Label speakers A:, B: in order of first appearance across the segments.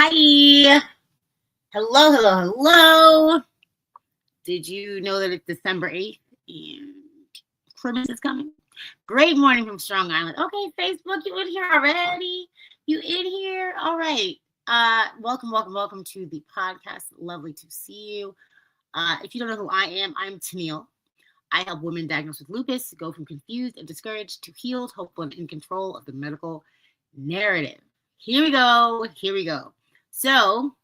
A: Hi. Hello, hello, hello. Did you know that it's December 8th and Christmas is coming? Great morning from Strong Island. Okay, Facebook, you in here already? You in here? All right. Welcome to the podcast. Lovely to see you. If you don't know who I am, I'm Tenille. I help women diagnosed with lupus go from confused and discouraged to healed, hopeful, and in control of the medical narrative. Here we go. Here we go. So,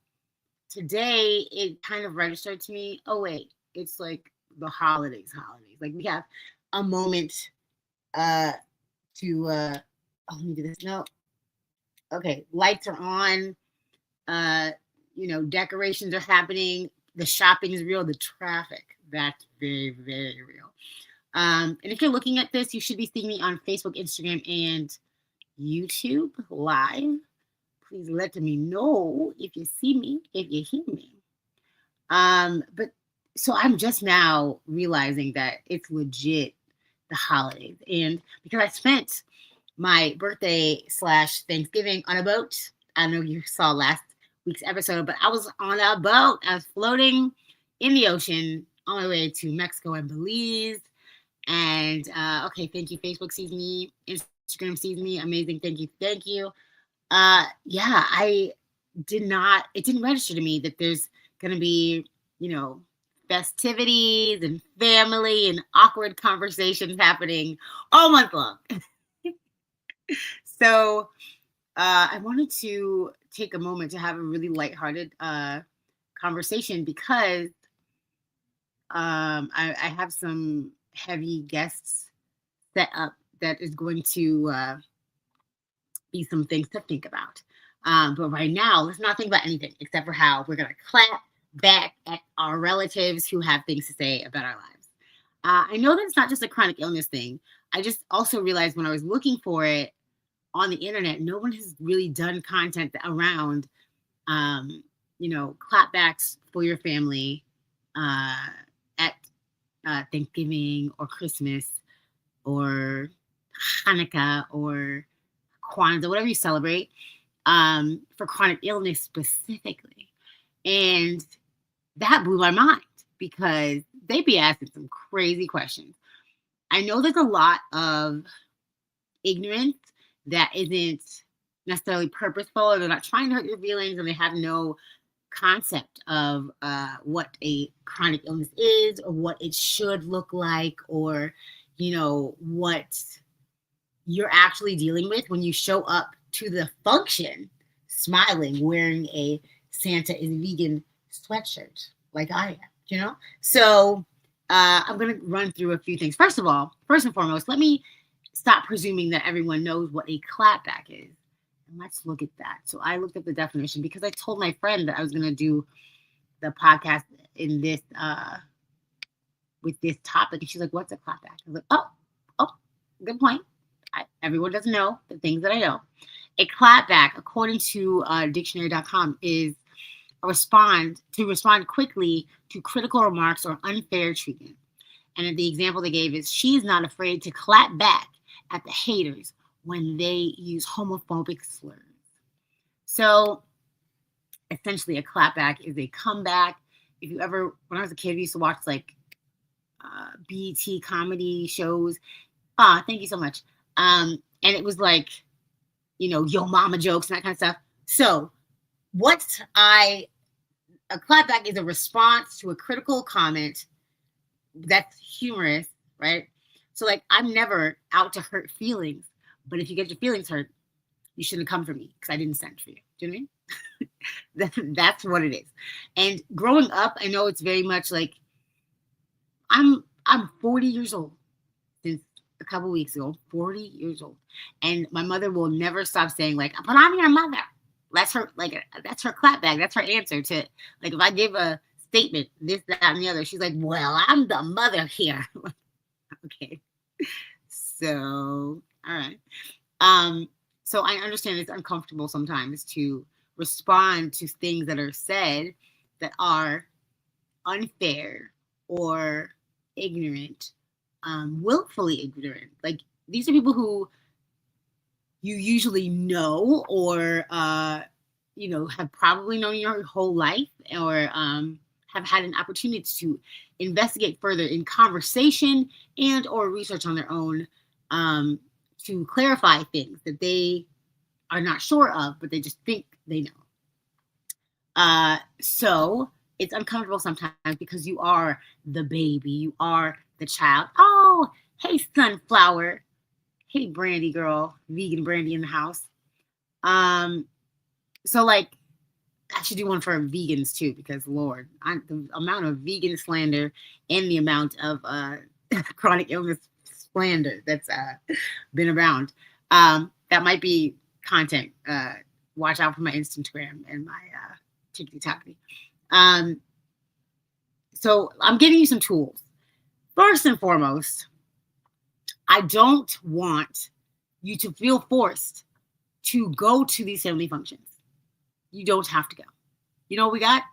A: today it kind of registered to me. Oh wait, it's like the holidays. Like we have a moment uh to let me do this. No. Okay, lights are on. Uh decorations are happening. The shopping is real, the traffic, that's very, very real. And if you're looking at this, you should be seeing me on Facebook, Instagram, and YouTube live. Please let me know if you see me, if you hear me. But so I'm just now realizing that it's legit the holidays. And because I spent my birthday / Thanksgiving on a boat. I know you saw last week's episode, but I was on a boat. I was floating in the ocean on my way to Mexico and Belize. And okay, thank you. Facebook sees me, Instagram sees me. Amazing. Thank you. Yeah, it didn't register to me that there's going to be, festivities and family and awkward conversations happening all month long. So I wanted to take a moment to have a really lighthearted conversation because I have some heavy guests set up that is going to be some things to think about. But right now, let's not think about anything except for how we're going to clap back at our relatives who have things to say about our lives. I know that it's not just a chronic illness thing. I just also realized when I was looking for it on the internet, no one has really done content around, clapbacks for your family at Thanksgiving or Christmas or Hanukkah or Kwanzaa, whatever you celebrate, for chronic illness specifically. And that blew my mind because they'd be asking some crazy questions. I know there's a lot of ignorance that isn't necessarily purposeful, or they're not trying to hurt your feelings, and they have no concept of what a chronic illness is or what it should look like, or what you're actually dealing with when you show up to the function smiling, wearing a Santa is vegan sweatshirt like I am, So I'm going to run through a few things. First and foremost, let me stop presuming that everyone knows what a clapback is. And let's look at that. So I looked up the definition because I told my friend that I was going to do the podcast in this with this topic. And she's like, what's a clapback? I was like, oh, good point. Everyone doesn't know the things that I know. A clapback, according to dictionary.com, is respond quickly to critical remarks or unfair treatment. And the example they gave is, she's not afraid to clap back at the haters when they use homophobic slurs. So essentially a clapback is a comeback. If you ever, when I was a kid, we used to watch like BET comedy shows. Thank you so much. And it was like, yo mama jokes and that kind of stuff. So a clapback is a response to a critical comment that's humorous, right? So like, I'm never out to hurt feelings, but if you get your feelings hurt, you shouldn't come for me because I didn't send for you. Do you know what I mean? That's what it is. And growing up, I know it's very much like, I'm 40 years old since a couple weeks ago, 40 years old. And my mother will never stop saying like, but I'm your mother. That's her clapback. That's her answer to, like, if I give a statement, this, that, and the other, she's like, well, I'm the mother here. Okay. So, all right. So I understand it's uncomfortable sometimes to respond to things that are said that are unfair or ignorant, willfully ignorant. Like, these are people who you usually know, or have probably known your whole life, or have had an opportunity to investigate further in conversation and or research on their own, to clarify things that they are not sure of, but they just think they know. So it's uncomfortable sometimes because you are the baby, you are the child. Oh, hey, Sunflower. Hey, Brandy girl, vegan Brandy in the house. So like, I should do one for vegans too, because Lord, the amount of vegan slander and the amount of chronic illness slander that's been around. That might be content. Watch out for my Instagram and my TikTok. So I'm giving you some tools. First and foremost, I don't want you to feel forced to go to these family functions. You don't have to go. You know what we got?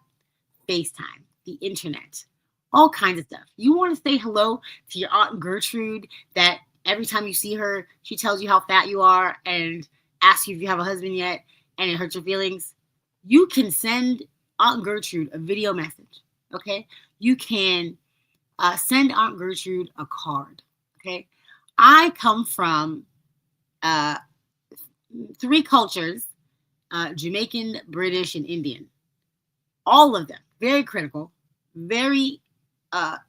A: FaceTime, the internet, all kinds of stuff. You want to say hello to your Aunt Gertrude that every time you see her, she tells you how fat you are and asks you if you have a husband yet, and it hurts your feelings. You can send Aunt Gertrude a video message, okay? You can send Aunt Gertrude a card, okay? I come from 3 cultures, Jamaican, British, and Indian. All of them, very critical, very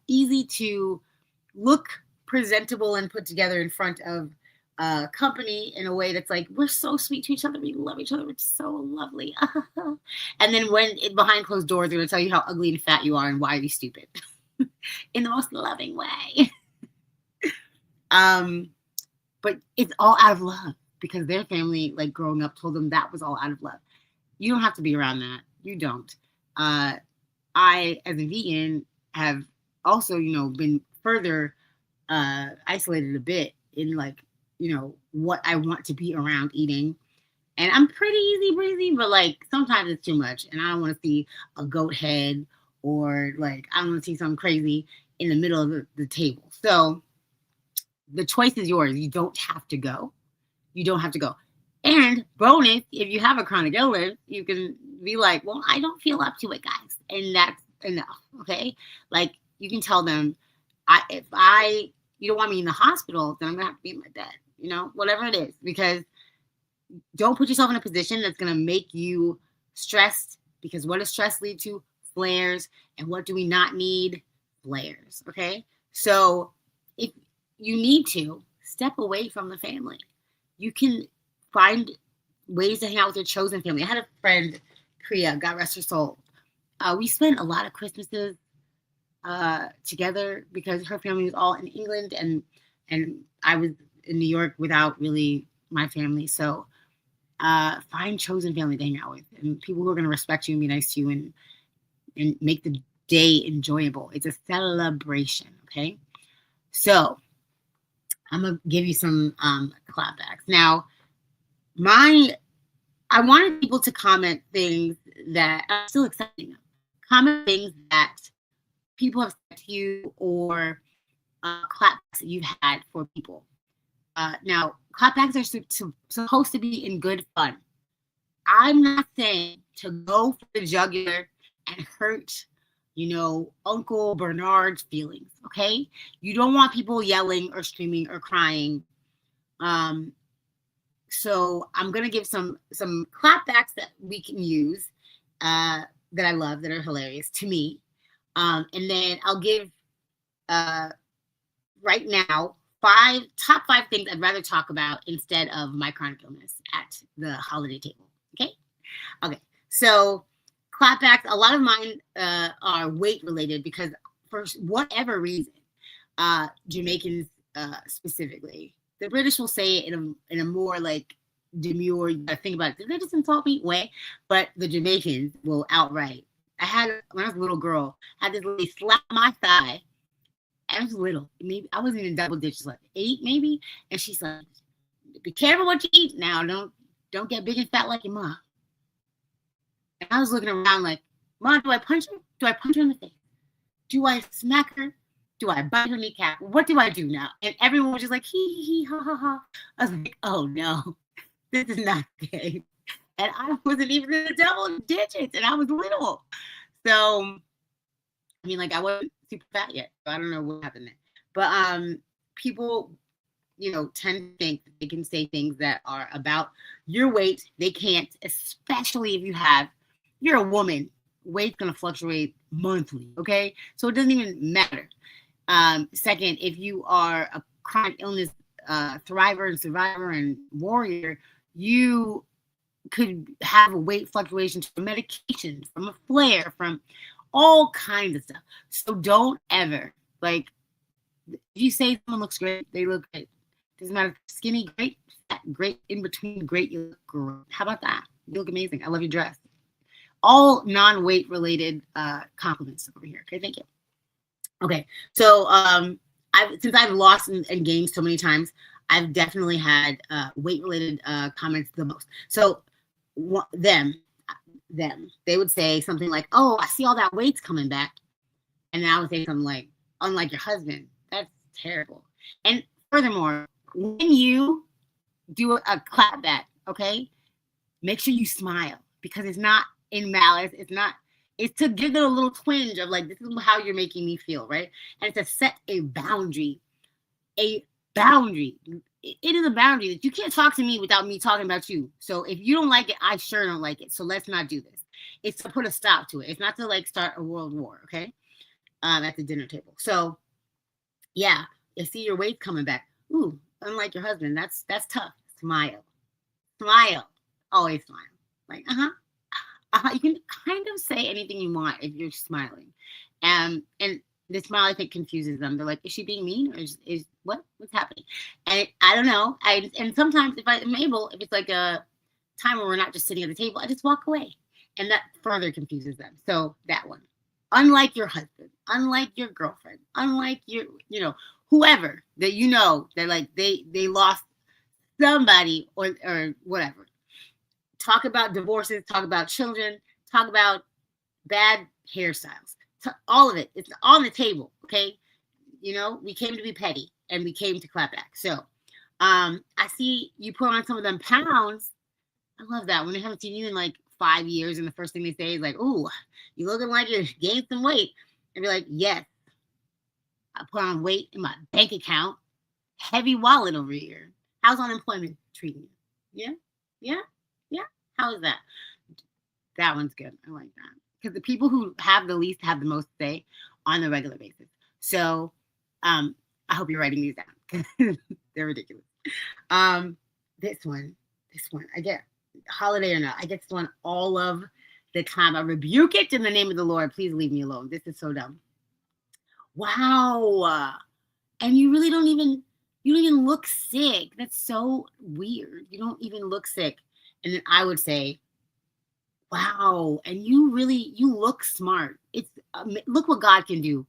A: easy to look presentable and put together in front of company in a way that's like, we're so sweet to each other, we love each other, it's so lovely. And then behind closed doors, they're going to tell you how ugly and fat you are and why you're stupid in the most loving way. But it's all out of love, because their family, like growing up, told them that was all out of love. You don't have to be around that. You don't. I, as a vegan, have also, been further isolated a bit in like, what I want to be around eating. And I'm pretty easy breezy, but like sometimes it's too much. And I don't want to see a goat head, or like I don't want to see something crazy in the middle of the table. So the choice is yours. You don't have to go. You don't have to go. And bonus, if you have a chronic illness, you can be like, well, I don't feel up to it, guys. And that's enough, okay? Like, you can tell them, if you don't want me in the hospital, then I'm going to have to be in my bed, whatever it is. Because don't put yourself in a position that's going to make you stressed, because what does stress lead to? Flares. And what do we not need? Flares, okay? So if you need to step away from the family, you can find ways to hang out with your chosen family. I had a friend, Priya, God rest her soul. We spent a lot of Christmases together because her family was all in England, and I was in New York without really my family. So find chosen family to hang out with, and people who are going to respect you and be nice to you, and make the day enjoyable. It's a celebration, okay? So I'm going to give you some clapbacks. Now, I wanted people to comment things that I'm still accepting them. Comment things that people have said to you, or clapbacks that you've had for people. Now, clapbacks are supposed to be in good fun. I'm not saying to go for the jugular and hurt, Uncle Bernard's feelings, okay? You don't want people yelling or screaming or crying. So I'm going to give some clapbacks that we can use that I love, that are hilarious to me. And then I'll give right now top 5 things I'd rather talk about instead of my chronic illness at the holiday table. Okay. So clapbacks, a lot of mine are weight related, because for whatever reason, Jamaicans specifically, the British will say it in a more like demure, you gotta think about it, did they just insult me way? But the Jamaicans will outright. When I was a little girl, I had this lady slap my thigh. I was little, maybe I wasn't even double digits, like 8 maybe, and she's like, "Be careful what you eat now. Don't get big and fat like your mom." And I was looking around like, "Mom, do I punch her? Do I punch her in the face? Do I smack her? Do I bite her kneecap? What do I do now?" And everyone was just like, hee, hee, ha, ha, ha. I was like, oh no, this is not okay. and I wasn't even in the double digits, and I was little. So, I mean, like, I wasn't super fat yet, so I don't know what happened there. But people, tend to think that they can say things that are about your weight. They can't, especially if you're a woman. Weight's gonna fluctuate monthly, okay? So it doesn't even matter. Second, if you are a chronic illness thriver and survivor and warrior, you could have a weight fluctuation from medication, from a flare, from all kinds of stuff. So don't ever, like, if you say someone looks great, they look great. Doesn't matter, skinny, great, fat, great, in between, great, you look great. How about that? You look amazing. I love your dress. All non-weight related compliments over here. Okay, thank you. Okay, so since I've lost and gained so many times, I've definitely had weight related comments the most. So them, they would say something like, "Oh, I see all that weight's coming back," and then I would say something like, "Unlike your husband, that's terrible." And furthermore, when you do a clapback, okay, make sure you smile, because it's not in malice. It's to give it a little twinge of like, this is how you're making me feel, right? And to set a boundary. It is a boundary that you can't talk to me without me talking about you. So if you don't like it, I sure don't like it. So let's not do this. It's to put a stop to it. It's not to like start a world war, okay? At the dinner table. So yeah, you see your weight coming back. Ooh, unlike your husband, that's tough. Smile. Always smile. Like, you can kind of say anything you want if you're smiling. And the smile, I think, confuses them. They're like, is she being mean, or is what's happening? And I don't know. And sometimes if I'm able, if it's like a time where we're not just sitting at the table, I just walk away, and that further confuses them. So that one, unlike your husband, unlike your girlfriend, unlike your, whoever that that like they lost somebody or whatever. Talk about divorces, talk about children, talk about bad hairstyles, all of it. It's on the table, okay? We came to be petty, and we came to clap back. So I see you put on some of them pounds. I love that. When they haven't seen you in like 5 years, and the first thing they say is like, "Ooh, you looking like you gained some weight." And be like, "Yes, I put on weight in my bank account. Heavy wallet over here. How's unemployment treating you? Yeah. How is that?" That one's good. I like that, because the people who have the least have the most to say on a regular basis. So I hope you're writing these down, because they're ridiculous. This one, I get, holiday or not, I get this one all of the time. I rebuke it in the name of the Lord. Please leave me alone. This is so dumb. Wow. And you really don't even look sick. That's so weird. You don't even look sick. And then I would say, wow, and you look smart. It's look what God can do,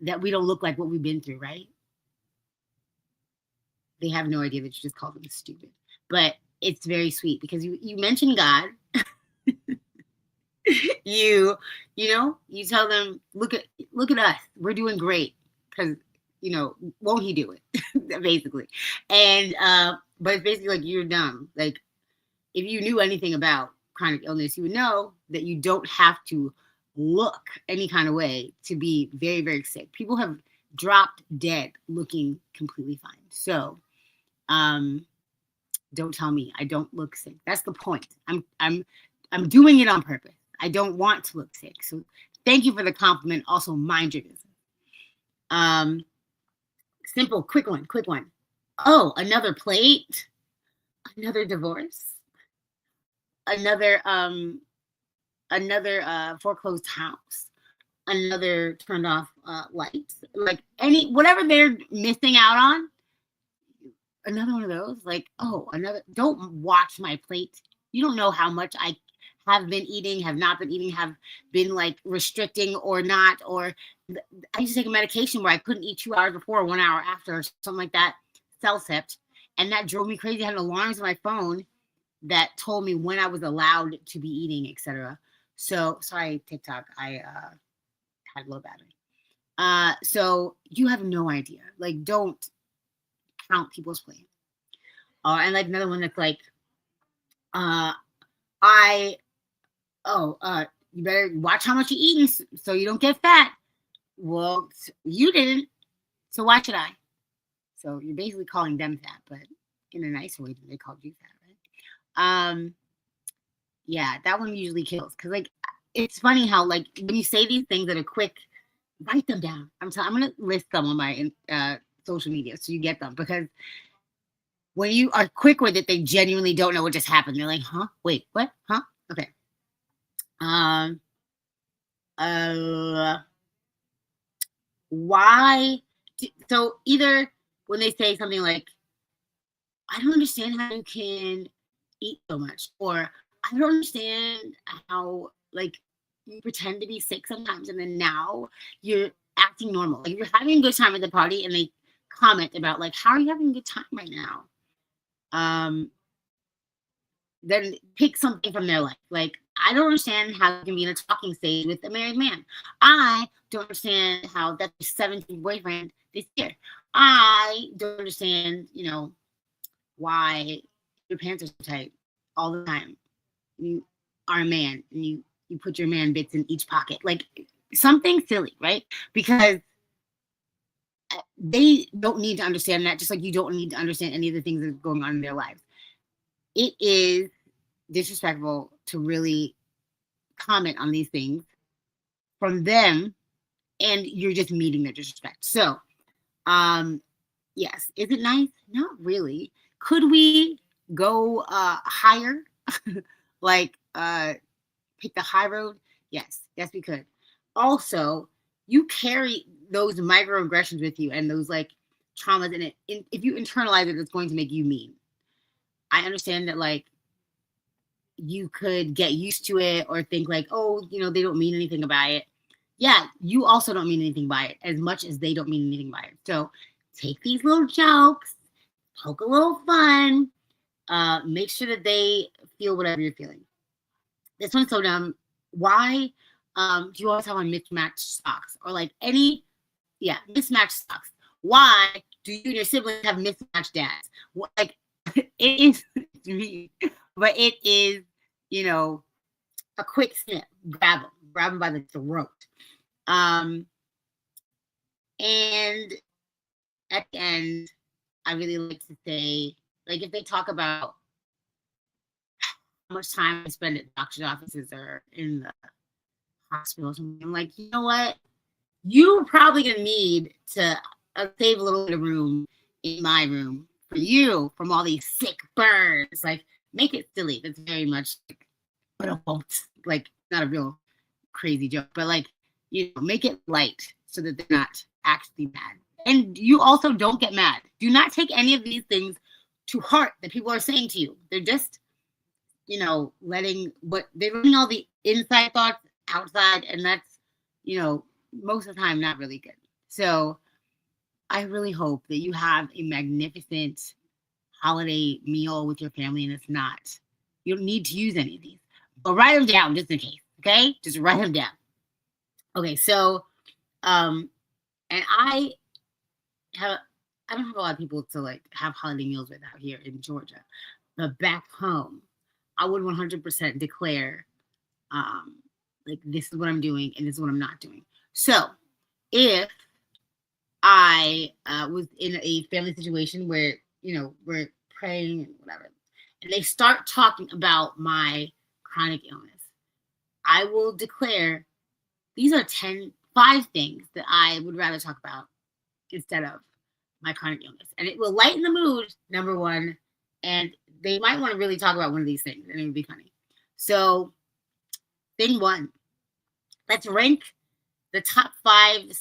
A: that we don't look like what we've been through, right? They have no idea that you just called them stupid. But it's very sweet, because you mention God. you tell them, look at us. We're doing great, because won't he do it? Basically. And but it's basically like, you're dumb. Like, if you knew anything about chronic illness, you would know that you don't have to look any kind of way to be very, very sick. People have dropped dead looking completely fine. So don't tell me I don't look sick. That's the point. I'm doing it on purpose. I don't want to look sick. So thank you for the compliment. Also, mind your business. Simple, quick one. Oh, another plate, another divorce, another foreclosed house, another turned off lights, like whatever they're missing out on, another one of those. Like, oh, another. Don't watch my plate. You don't know how much I have been eating, have not been eating, have been like restricting or not. Or I used to take a medication where I couldn't eat 2 hours before or 1 hour after, or something like that, Celcept, and that drove me crazy. I had alarms on my phone that told me when I was allowed to be eating, etc. So sorry, TikTok, I had low battery. So you have no idea. Like, don't count people's plate. And like another one that's like, You better watch how much you're eating so you don't get fat. Well, you didn't, so why should I? So you're basically calling them fat, but in a nicer way than they called you fat, right? Yeah, that one usually kills because like it's funny how like when you say these things that are quick, write them down. I'm gonna list them on my social media so you get them because when you are quick with it, they genuinely don't know what just happened. They're like, huh? Wait, what? Huh? Okay. Um uh why so either when they say something like, I don't understand how you can eat so much, or I don't understand how like you pretend to be sick sometimes and then now you're acting normal. Like you're having a good time at the party and they comment about like, how are you having a good time right now? Then pick something from their life. Like, I don't understand how you can be in a talking stage with a married man. I don't understand how that's your 17th boyfriend this year. I don't understand, why your pants are so tight all the time. You are a man and you put your man bits in each pocket. Like something silly, right? Because they don't need to understand that, just like you don't need to understand any of the things that are going on in their lives. It is disrespectful to really comment on these things from them, and you're just meeting their disrespect. So, yes, is it nice? Not really. Could we go higher? Like pick the high road? Yes, we could. Also, you carry those microaggressions with you and those like traumas in it. If you internalize it, it's going to make you mean. I understand that like you could get used to it or think like, oh, they don't mean anything by it. Yeah, you also don't mean anything by it as much as they don't mean anything by it. So take these little jokes, poke a little fun, make sure that they feel whatever you're feeling. This one's so dumb. Why do you always have on mismatched socks or like mismatched socks? Why do you and your siblings have mismatched dads? Like it is me, but it is, a quick snip, grab them by the throat. And at the end, I really like to say, like, if they talk about how much time I spend at doctor's offices or in the hospital, I'm like, you know what? You're probably gonna need to save a little bit of room in my room for you from all these sick burns. Like, make it silly. That's very much like, but it won't. Like, not a real crazy joke, but like, make it light so that they're not actually mad. And you also don't get mad. Do not take any of these things to heart that people are saying to you. They're just, letting all the inside thoughts outside, and that's, most of the time not really good. So I really hope that you have a magnificent holiday meal with your family, and it's not. You don't need to use any of these, but write them down just in case. Okay, just write them down. Okay, so, and I don't have a lot of people to like have holiday meals with out here in Georgia, but back home, I would 100% declare, like this is what I'm doing and this is what I'm not doing. So, if I was in a family situation where we're praying and whatever, and they start talking about my chronic illness, I will declare these are 5 things that I would rather talk about instead of my chronic illness. And it will lighten the mood, number one, and they might want to really talk about one of these things, and it would be funny. So, thing 1, let's rank the top 5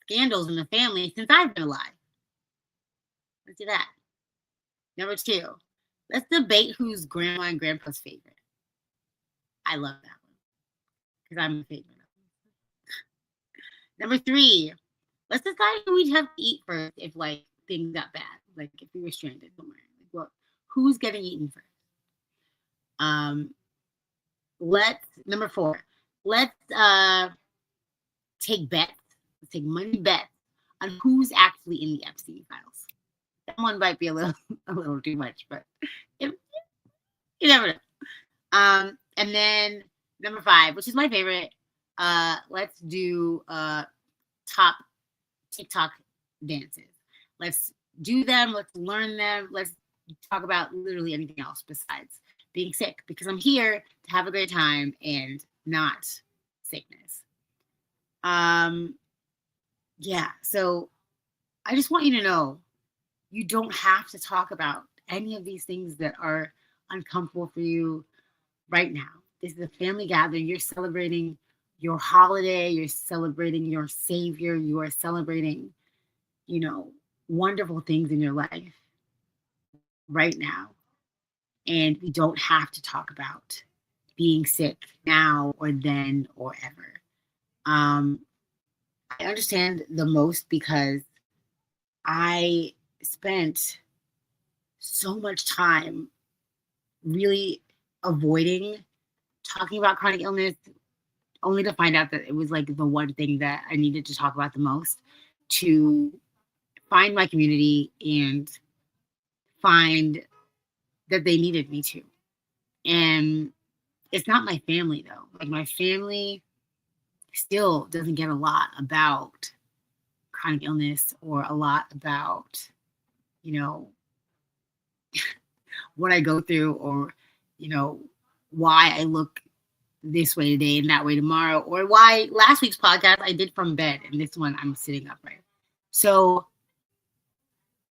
A: scandals in the family since I've been alive. Let's do that. Number 2, let's debate who's grandma and grandpa's favorite. I love that one because I'm a favorite. Number 3, let's decide who we'd have to eat first if like things got bad, like if we were stranded somewhere. Like, well, who's getting eaten first? Number 4, let's take bets. Let's take money bets on who's actually in the Epstein files. That one might be a little too much, but you never know. And then number 5, which is my favorite, let's do top TikTok dances. Let's do them. Let's learn them. Let's talk about literally anything else besides being sick, because I'm here to have a great time and not sickness. Yeah. So I just want you to know you don't have to talk about any of these things that are uncomfortable for you right now. This is a family gathering. You're celebrating your holiday. You're celebrating your savior. You are celebrating, wonderful things in your life right now. And we don't have to talk about being sick now or then or ever. I understand the most because I spent so much time really avoiding talking about chronic illness, only to find out that it was like the one thing that I needed to talk about the most, to find my community and find that they needed me to. And it's not my family though. Like, my family still doesn't get a lot about chronic illness or a lot about, what I go through, or, why I look this way today and that way tomorrow, or why last week's podcast I did from bed and this one I'm sitting upright. So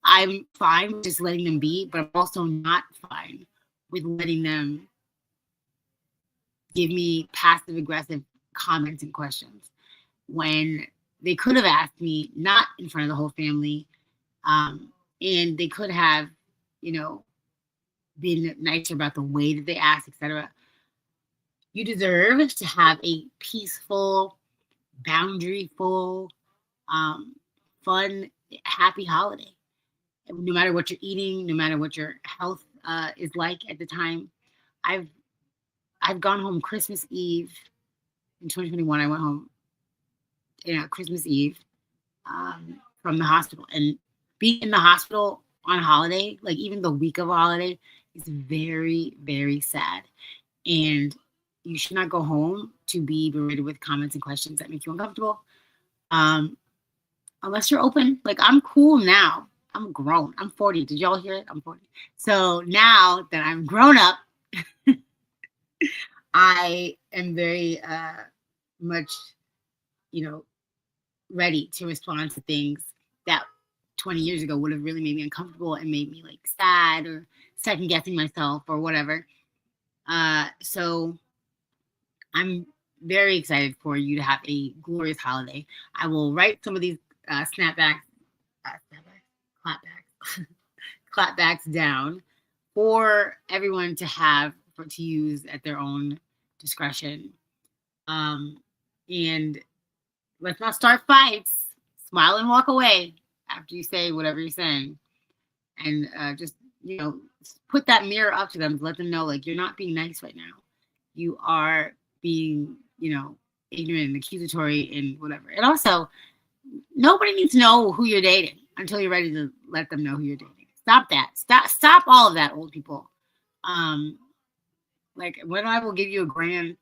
A: I'm fine with just letting them be, but I'm also not fine with letting them give me passive aggressive comments and questions when they could have asked me not in front of the whole family. And they could have, been nicer about the way that they asked, etc. You deserve to have a peaceful, boundaryful, fun, happy holiday. No matter what you're eating, no matter what your health is like at the time. I've gone home Christmas Eve in 2021. I went home, Christmas Eve from the hospital, and being in the hospital on a holiday, like even the week of a holiday, is very, very sad. And you should not go home to be berated with comments and questions that make you uncomfortable. Unless you're open. Like, I'm cool now. I'm grown. I'm 40. Did y'all hear it? I'm 40. So now that I'm grown up, I am very much, ready to respond to things that 20 years ago would have really made me uncomfortable and made me like sad or second guessing myself or whatever. So I'm very excited for you to have a glorious holiday. I will write some of these clapbacks down for everyone to have to use at their own discretion. And let's not start fights. Smile and walk away after you say whatever you're saying. And just, put that mirror up to them to let them know, like, you're not being nice right now. You are being, ignorant and accusatory and whatever. And also, nobody needs to know who you're dating until you're ready to let them know who you're dating. Stop that. Stop all of that, old people. Like, when I will give you a grand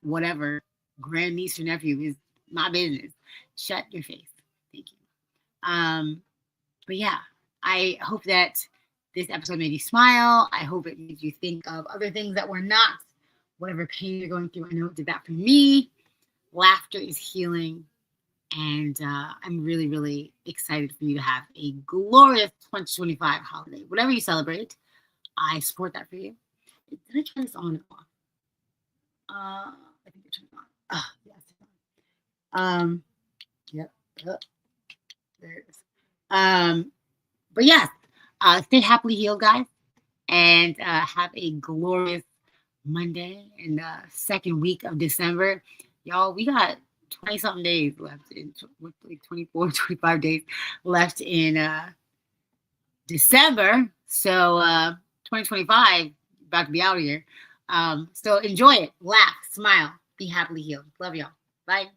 A: niece or nephew is my business. Shut your face. Thank you. But yeah, I hope that this episode made you smile. I hope it made you think of other things that were not whatever pain you're going through. I know it did that for me. Laughter is healing. And I'm really, really excited for you to have a glorious 2025 holiday. Whatever you celebrate, I support that for you. Did I turn this on and off? I think I turned it on. Yes. Yep. There it is. But yes, stay happily healed, guys, and have a glorious Monday and second week of December. Y'all, we got 20 something days left, like 24, 25 days left in December. So 2025 about to be out of here. So enjoy it, laugh, smile, be happily healed. Love y'all. Bye.